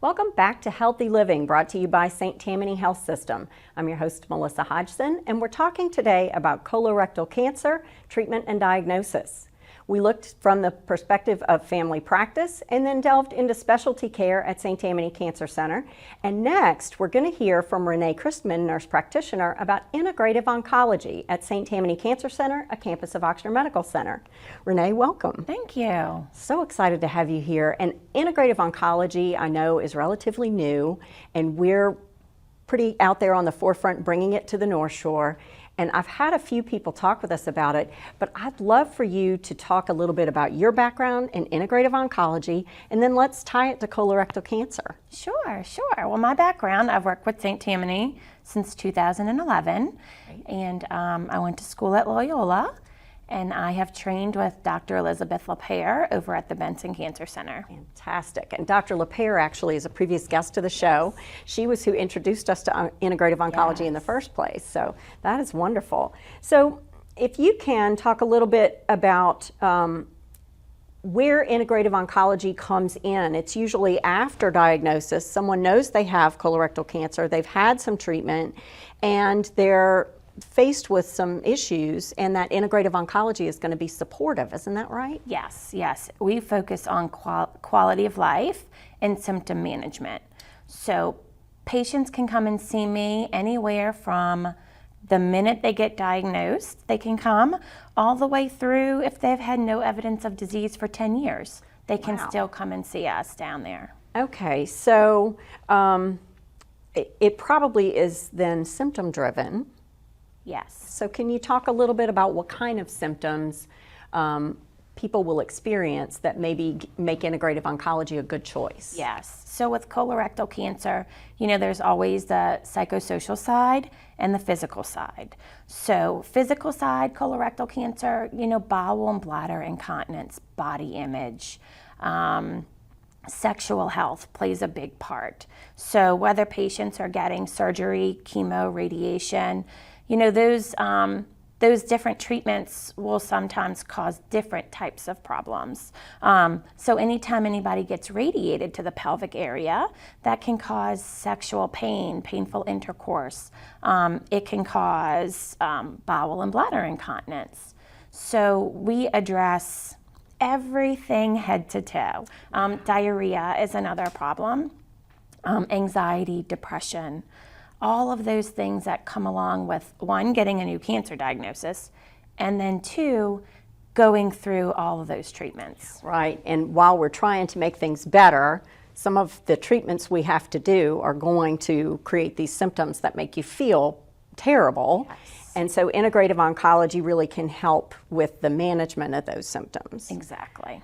Welcome back to Healthy Living, brought to you by St. Tammany Health System. I'm your host, Melissa Hodgson, and we're talking today about colorectal cancer, treatment and diagnosis. We looked from the perspective of family practice and then delved into specialty care at St. Tammany Cancer Center. And next, we're going to hear from Rene'e Christman, nurse practitioner, about integrative oncology at St. Tammany Cancer Center, a campus of Ochsner Medical Center. Rene'e, welcome. Thank you. So excited to have you here. And integrative oncology, I know, is relatively new, and we're pretty out there on the forefront bringing it to the North Shore. And I've had a few people talk with us about it, but I'd love for you to talk a little bit about your background in integrative oncology, and then let's tie it to colorectal cancer. Sure. Well, my background, I've worked with St. Tammany since 2011, and I went to school at Loyola, and I have trained with Dr. Elizabeth LaPere over at the Benson Cancer Center. Fantastic. And Dr. LaPere actually is a previous guest to the show. She was who introduced us to integrative oncology in the first place. So that is wonderful. So if you can talk a little bit about where integrative oncology comes in. It's usually after diagnosis. Someone knows they have colorectal cancer, they've had some treatment, and they're faced with some issues, and that integrative oncology is going to be supportive. Isn't that right? Yes. We focus on quality of life and symptom management. So patients can come and see me anywhere from the minute they get diagnosed, they can come, all the way through if they've had no evidence of disease for 10 years. They can still come and see us down there. Okay, so it probably is then symptom driven. Yes. So can you talk a little bit about what kind of symptoms people will experience that maybe make integrative oncology a good choice? Yes. So with colorectal cancer, there's always the psychosocial side and the physical side. So physical side, colorectal cancer, bowel and bladder incontinence, body image, sexual health plays a big part. So whether patients are getting surgery, chemo, radiation, those different treatments will sometimes cause different types of problems. So anytime anybody gets radiated to the pelvic area, that can cause sexual pain, painful intercourse. It can cause bowel and bladder incontinence. So we address everything head to toe. Diarrhea is another problem. Anxiety, depression. All of those things that come along with, one, getting a new cancer diagnosis, and then two, going through all of those treatments. Right, and while we're trying to make things better, some of the treatments we have to do are going to create these symptoms that make you feel terrible. Yes. And so integrative oncology really can help with the management of those symptoms. Exactly.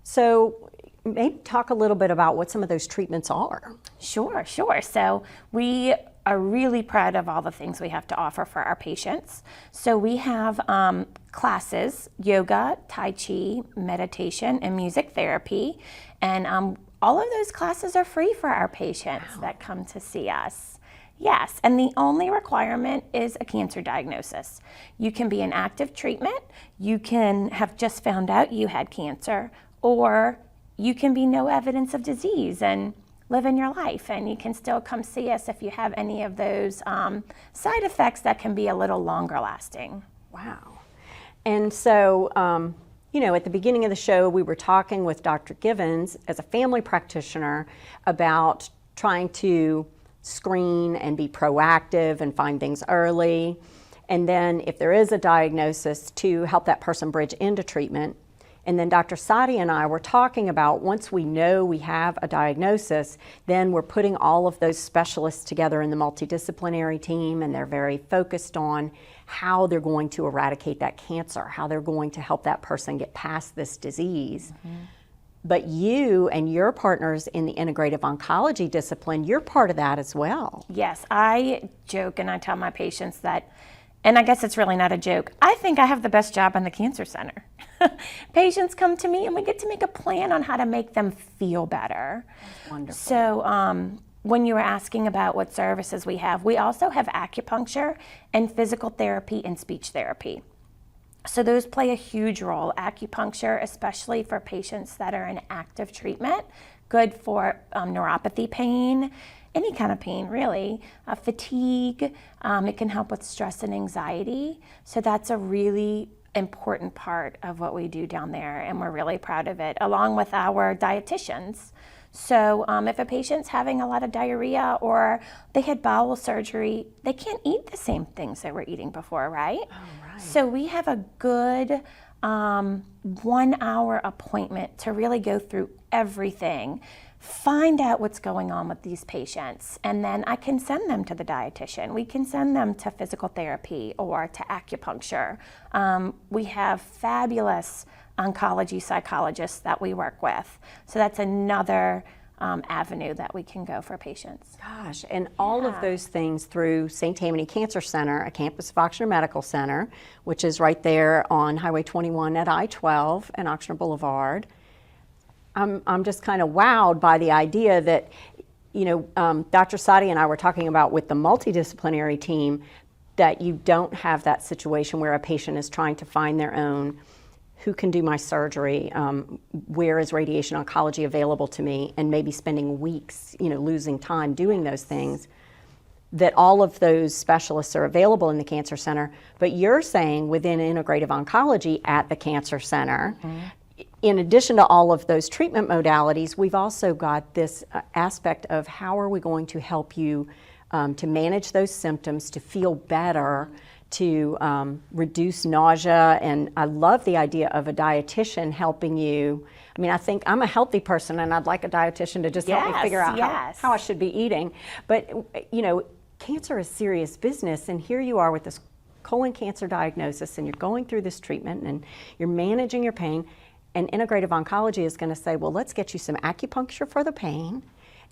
So maybe talk a little bit about what some of those treatments are. Sure. So we are really proud of all the things we have to offer for our patients. So we have classes, yoga, tai chi, meditation, and music therapy. And all of those classes are free for our patients that come to see us. Yes, and the only requirement is a cancer diagnosis. You can be in active treatment, you can have just found out you had cancer, or you can be no evidence of disease and live in your life, and you can still come see us if you have any of those side effects that can be a little longer lasting. Wow. And so, at the beginning of the show, we were talking with Dr. Givens as a family practitioner about trying to screen and be proactive and find things early. And then if there is a diagnosis, to help that person bridge into treatment. And then Dr. Sadi and I were talking about once we know we have a diagnosis, then we're putting all of those specialists together in the multidisciplinary team, and they're very focused on how they're going to eradicate that cancer, how they're going to help that person get past this disease. Mm-hmm. But you and your partners in the integrative oncology discipline, you're part of that as well. Yes, I joke and I tell my patients that, and I guess it's really not a joke, I think I have the best job in the cancer center. Patients come to me and we get to make a plan on how to make them feel better. That's wonderful. So when you were asking about what services we also have acupuncture and physical therapy and speech therapy. So those play a huge role. Acupuncture, especially for patients that are in active treatment, good for neuropathy pain, any kind of pain really, fatigue. It can help with stress and anxiety. So that's a really important part of what we do down there, and we're really proud of it, along with our dietitians. So if a patient's having a lot of diarrhea or they had bowel surgery, they can't eat the same things they were eating before, right? Oh, right. So we have a good 1 hour appointment to really go through everything, find out what's going on with these patients, and then I can send them to the dietitian. We can send them to physical therapy or to acupuncture. We have fabulous oncology psychologists that we work with. So that's another avenue that we can go for patients. Gosh, and all of those things through St. Tammany Cancer Center, a campus of Ochsner Medical Center, which is right there on Highway 21 at I-12 and Ochsner Boulevard. I'm just kind of wowed by the idea that, Dr. Sadi and I were talking about with the multidisciplinary team, that you don't have that situation where a patient is trying to find their own, who can do my surgery, where is radiation oncology available to me, and maybe spending weeks, losing time doing those things, that all of those specialists are available in the cancer center. But you're saying within integrative oncology at the cancer center, in addition to all of those treatment modalities, we've also got this aspect of how are we going to help you to manage those symptoms, to feel better, to reduce nausea. And I love the idea of a dietitian helping you. I mean, I think I'm a healthy person and I'd like a dietitian to just help me figure out how I should be eating. But, cancer is serious business, and here you are with this colon cancer diagnosis, and you're going through this treatment and you're managing your pain. And integrative oncology is going to say, well, let's get you some acupuncture for the pain,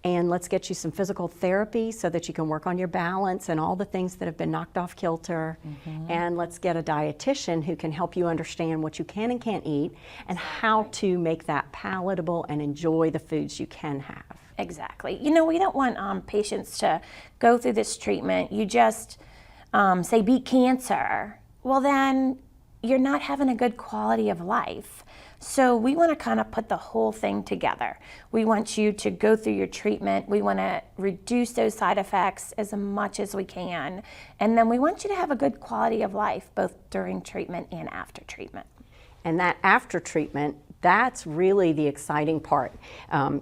and let's get you some physical therapy so that you can work on your balance and all the things that have been knocked off kilter. And let's get a dietitian who can help you understand what you can and can't eat and how to make that palatable and enjoy the foods you can have. Exactly. We don't want patients to go through this treatment. You just say, beat cancer. Well, then you're not having a good quality of life. So we want to kind of put the whole thing together. We want you to go through your treatment. We want to reduce those side effects as much as we can. And then we want you to have a good quality of life, both during treatment and after treatment. And that after treatment, that's really the exciting part.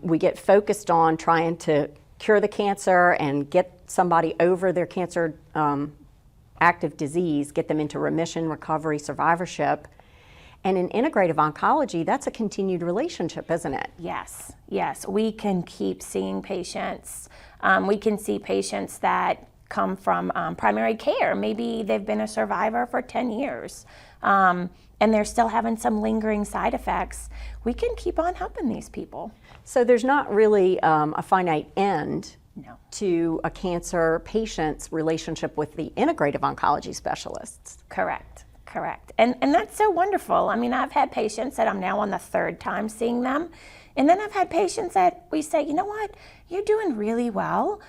We get focused on trying to cure the cancer and get somebody over their cancer active disease, get them into remission, recovery, survivorship. And in integrative oncology, that's a continued relationship, isn't it? Yes. We can keep seeing patients. We can see patients that come from primary care. Maybe they've been a survivor for 10 years, and they're still having some lingering side effects. We can keep on helping these people. So there's not really a finite end to a cancer patient's relationship with the integrative oncology specialists. Correct. And that's so wonderful. I mean, I've had patients that I'm now on the 3rd time seeing them. And then I've had patients that we say, you know what, you're doing really well.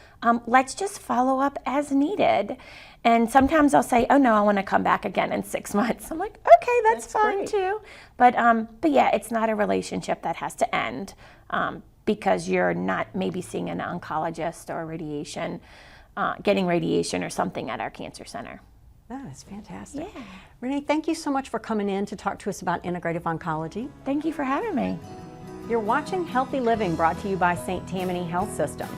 Let's just follow up as needed. And sometimes I'll say, oh no, I want to come back again in 6 months. I'm like, okay, that's fine great. too. But yeah, it's not a relationship that has to end because you're not maybe seeing an oncologist or radiation, getting radiation or something at our cancer center. That is fantastic. Yeah. Renee, thank you so much for coming in to talk to us about integrative oncology. Thank you for having me. You're watching Healthy Living, brought to you by St. Tammany Health System.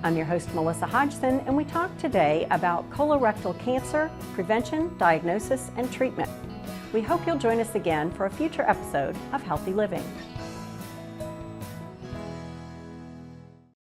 I'm your host, Melissa Hodgson, and we talk today about colorectal cancer, prevention, diagnosis, and treatment. We hope you'll join us again for a future episode of Healthy Living.